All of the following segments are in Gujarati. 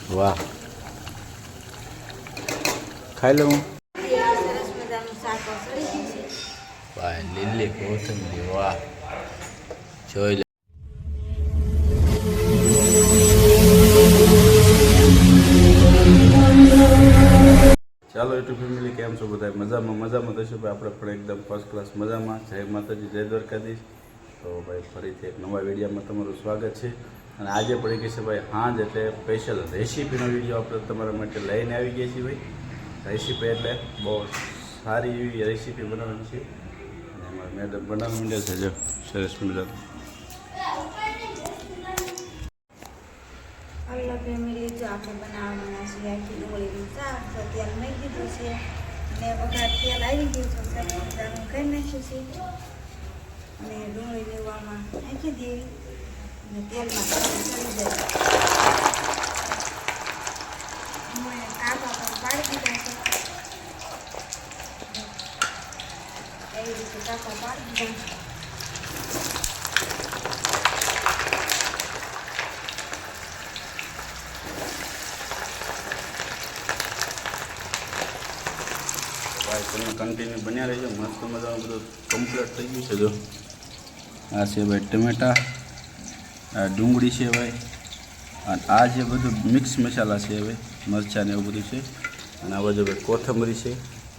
વાહ, ખાઈ લઉં. સરસ મજાનું શાક સડી ગયું છે. વાહ, લીલી કોથમીર, વાહ, જોઈ લે. ચાલો યુટ્યુબ ફેમિલી, કેમ છો બધા? મજામાં થશું ભાઈ. આપણે પણ એકદમ ફર્સ્ટ ક્લાસ મજામાં. જય માતાજી, જય દ્વારકાધીશ. તો ભાઈ ફરીથી એક નવા વિડીયોમાં તમારું સ્વાગત છે. અને આજે પડી ગઈ છે ભાઈ હાંજ, એટલે સ્પેશિયલ રેસીપીનો વિડીયો આપણે તમારા માટે લઈને આવી ગયા છીએ ભાઈ. રેસીપી એટલે બહુ સારી એવી રેસીપી બનાવવાની છે. અને અમારા મેડમ બનાવવા માંડે છે, જો સરસ મજાનું. હલો ફેમિલી, જો આપણે બનાવવાના છીએ આખી ડુંગળીનું શાક. તો તેલ મેં દીધું છે અને વઘાર તેલ આવી ગયું છે. સરસ મજાનું કરી નાખ્યું છે અને ડુંગળી લેવામાં નાખી દેવી અને તેલમાં ચડી જાય. ડુંગળીને કાપા પણ પાડી દીધા છે. એવી રીતે કાપા પાડી દીધા. ભાઈ તમે કન્ટિન્યુ બન્યા રહેજો. મસ્ત મજાનું બધું કમ્પ્લીટ થઈ ગયું છે. જો આ છે ભાઈ ટમેટા, આ ડુંગળી છે ભાઈ, અને આ જે બધું મિક્સ મસાલા છે ભાઈ, મરચાં ને એવું બધું છે. અને આ બધું ભાઈ કોથમરી છે.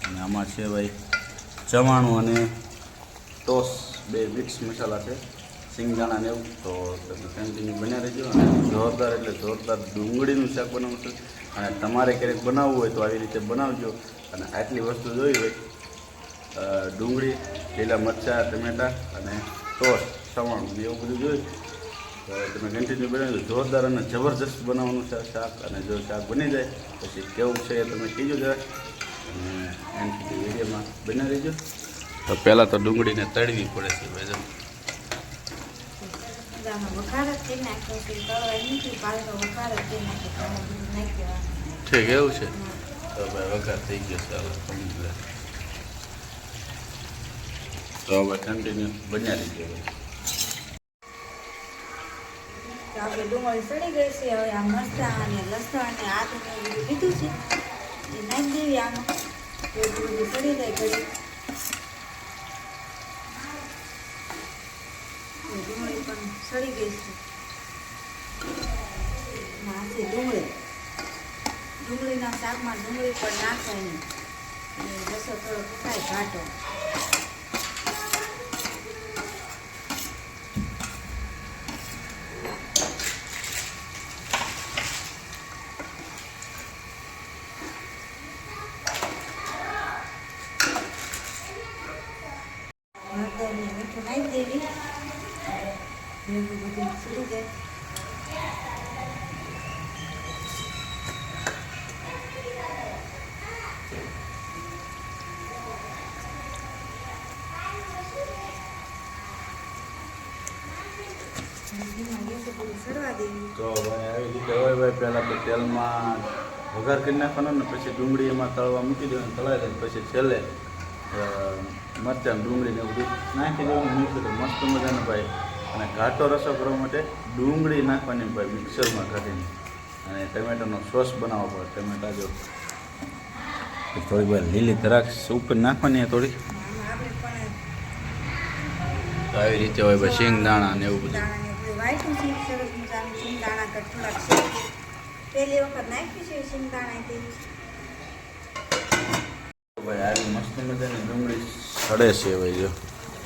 અને આમાં છે ભાઈ ચવાણું અને ટોસ, બે મિક્સ મસાલા છે, સિંગદાણા ને એવું. તો તમે કન્ટિન્યુ બન્યા રહેજો. અને જોરદાર એટલે જોરદાર ડુંગળીનું શાક બનાવવું છે. અને તમારે ક્યારેક બનાવવું હોય તો આવી રીતે બનાવજો. અને આટલી વસ્તુ જોઈ હોય, ડુંગળી, લીલા મરચાં, ટમેટાં અને ટોસ, સવાણું એવું બધું જોયું તો તમે કન્ટિન્યુ બનાવજો. જોરદાર અને જબરજસ્ત બનાવવાનું છે શાક. અને જો શાક બની જાય પછી કેવું છે એ તમે કીજો જરાક. અને એમ સુધી વિડીયોમાં બની રહીજો. તો પહેલાં તો ડુંગળીને તળવી પડે છે ભાઈ. વઘાર જ કરી નાખ્યો છે, તળવા નથી પાડતો, વઘાર જ કરી નાખ્યો. બધું નાખ્યું. ઠીક, એવું છે. તો ભાઈ વઘાર થઈ ગયો. ચાલો કમ્પ્લીટ. તો હવે કન્ટિન્યુ બન્યા રહીજો ભાઈ. આપણે ડુંગળી સડી ગઈ છે. હવે આ મરચાં અને લસણ અને આદુ ને બધું લીધું છે એ નાખી દેવી આમાં. તો બધું સડી જાય ઘડી. ડુંગળી પણ સડી ગઈ છે. આ છે ડુંગળીના શાકમાં ડુંગળી પણ નાખવાય નહીં. અને રસો થોડો ફૂટાય ઘાટો. મીઠું નાખી દેવી. ભેગું બધું સડી જાય. સડવા દેવી. તો ભાઈ આવી રીતે હોય ભાઈ. પહેલાં તો તેલમાં વઘાર કરી નાખવાનો ને પછી ડુંગળી એમાં તળવા મૂકી દેવાનું, તળાઈ જાય પછી છેલ્લે મરચાં, ડુંગળીને બધું નાખી દેવાનું. મિક્સ મસ્ત મજાનો ભાઈ. અને ઘાટો રસો કરવા માટે ડુંગળી નાખવાની ભાઈ મિક્સરમાં કાઢીને. અને ટમેટાનો સોસ બનાવવો પડે. ટમેટા જો થોડી ભાઈ લીલી દ્રાક્ષ ઉપર નાખવાની થોડી. આપણે પણ તો આવી રીતે હોય ભાઈ. સિંગદાણા ને એવું બધું. દાણાને બધું વાટ્યું છે. સરસ મજાનું સિંગદાણા થોડાક છે. પહેલી વખત નાખ્યું છે સિંગદાણા તે. ભાઈ આવી મસ્ત મજાની ડુંગળી સડે છે ભાઈ, જો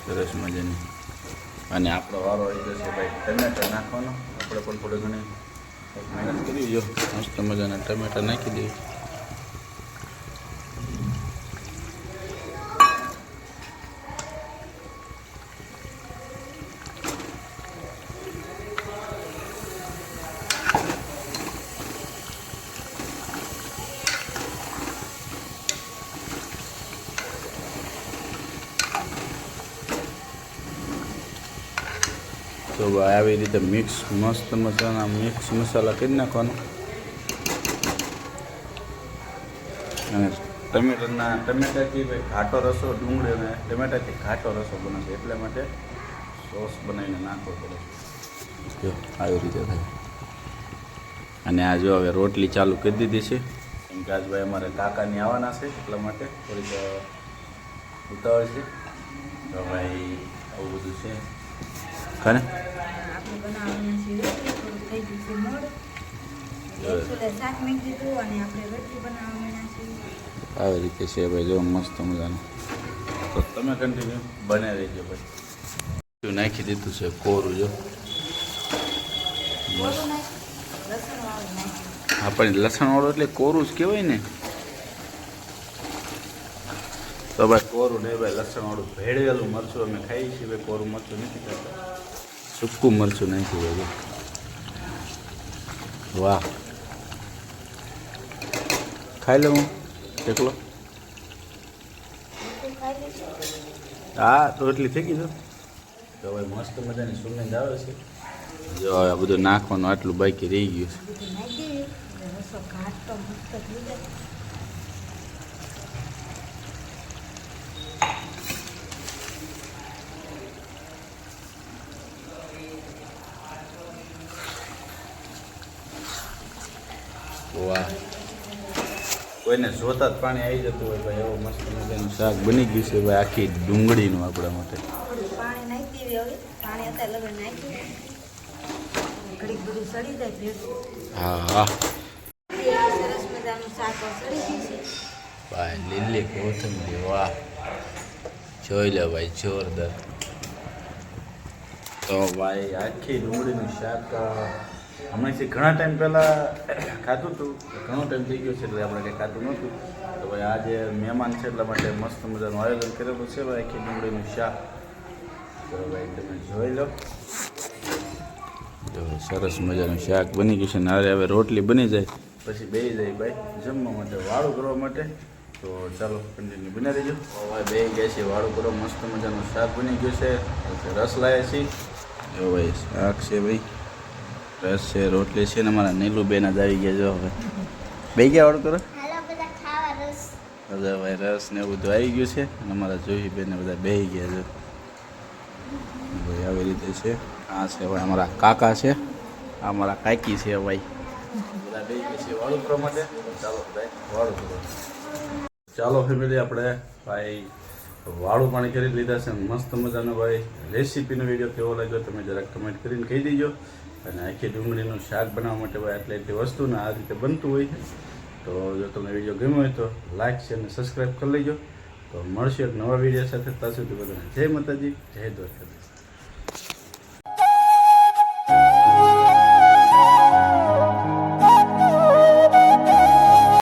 સરસ મજાની. અને આપણો વારો આવી જશે ભાઈ ટમેટા નાખવાનો. આપણે પણ થોડી ઘણી મહેનત કરી. જો મસ્ત મજાના ટમેટા નાખી દઈએ. તો આવી રીતે મિક્સ મસ્ત મજાના મિક્સ મસાલા કરી નાખવાનો. અને ટમેટાથી ભાઈ ઘાટો રસો, ડુંગળી અને ટમેટાથી ઘાટો રસો બનાવશે. એટલા માટે સોસ બનાવીને નાખવો પડે. જો આવી રીતે થાય. અને આ જો હવે રોટલી ચાલુ કરી દીધી છે કેમ કે આજ ભાઈ અમારે કાકાની આવવાના છે એટલા માટે થોડીક ઉતાવળ છે તો ભાઈ આવું બધું છે ખરે આપણે બનાવવાના છે રોટલી, થોડું થઈ ગયું છે મોડું. એટલે શાક મૂકી દીધું અને આપણે રોટલી બનાવવાના છીએ. આવી રીતે છે ભાઈ જો મસ્ત મજાનું. તો તમે કન્ટિન્યુ બને રહેજો ભાઈ. નાખી દીધું છે કોરું જો કોરું નાખ્યું, લસણવાળું નાખ્યું. હા પણ લસણવાળું એટલે કોરું જ કહેવાય ને. તો ભાઈ કોરું નહીં ભાઈ લસણવાળું ભેળવેલું મરચું અમે ખાઈએ છીએ ભાઈ. કોરું મરચું નથી ખાતા, સૂકું મરચું નાખ્યું ભાઈ. વાહ ખાઈ લઉં એકલો. રોટલી ખાઈ લઈશું. હા રોટલી થઈ ગઈ તો ભાઈ મસ્ત મજાની સુગંધ આવે છે. જો આ બધું નાખવાનું આટલું બાકી રહી ગયું છે. બધું નાખી દેવું. રસો ઘાટ તો મસ્ત થઈ જાય. વાહ કોઈને જોતા જ પાણી આવી જતું હોય ભાઈ. એવો મસ્ત મજાનું શાક બની ગયું છે ભાઈ આખી ડુંગળીનું આપણા માટે. થોડું પાણી નાખી દેવી. હવે પાણી અત્યારે લગન નાખ્યું ઘડીક બધું સડી જાય ભેગું. હા હા સરસ મજાનું શાક સડી ગયું છે. ભાઈ લીલી કોથમીર વાહ જોઈ લે ભાઈ જોરદાર. તો ભાઈ આખી ડુંગળીનું શાક હમણાંથી ઘણા ટાઈમ પહેલાં ખાધું હતું. ઘણો ટાઈમ થઈ ગયો છે એટલે આપણે કંઈ ખાધું નહોતું. તો ભાઈ આજે મહેમાન છે એટલા માટે મસ્ત મજાનું આયોજન કરેલું છે ભાઈ આખી ડુંગળીનું શાક. તો ભાઈ તમે જોઈ લો. જો સરસ મજાનું શાક બની ગયું છે ને હવે રોટલી બની જાય પછી બેસી જાય ભાઈ જમવા માટે વાળું કરવા માટે. તો ચાલો કન્ટિન્યુ બની રહીજો. ભાઈ બે ગયા છે વાળું કરો. મસ્ત મજાનું શાક બની ગયું છે. રસ લાવ્યા છીએ. જો ભાઈ શાક છે ભાઈ, રસ છે, રોટલી છે ને અમારા નીલુબેન જ આવી ગયા. જો હવે બે ગયા વાળું કરો. બધા ભાઈ રસ ને એવું બધું આવી ગયું છે અને અમારા જોઈ બેન ને બધા બેસી ગયા. જો ભાઈ આવી રીતે છે. આ છે ભાઈ અમારા કાકા છે, આ અમારા કાકી છે ભાઈ. બધા બેસી ગયા છે વાળું કરવા માટે. ચાલો ભાઈ વાળું કરો. ચાલો ફેમિલી આપણે ભાઈ વાળું પાણી કરી લીધા છે મસ્ત મજાનો. ભાઈ રેસીપીનો વિડીયો કેવો લાગ્યો તમે જરાક કમેન્ટ કરીને કહી દેજો. અને આખી ડુંગળીનું શાક બનાવવા માટે ભાઈ એટલી વસ્તુને આ રીતે બનતું હોય છે. તો જો તમને વિડીયો ગમ્યો હોય તો લાઇક શેર અને સબસ્ક્રાઈબ કરી લેજો. તો મળશે એક નવા વિડીયો સાથે. ત્યાં સુધી બધાને જય માતાજી, જય દ્વારકાધીશ.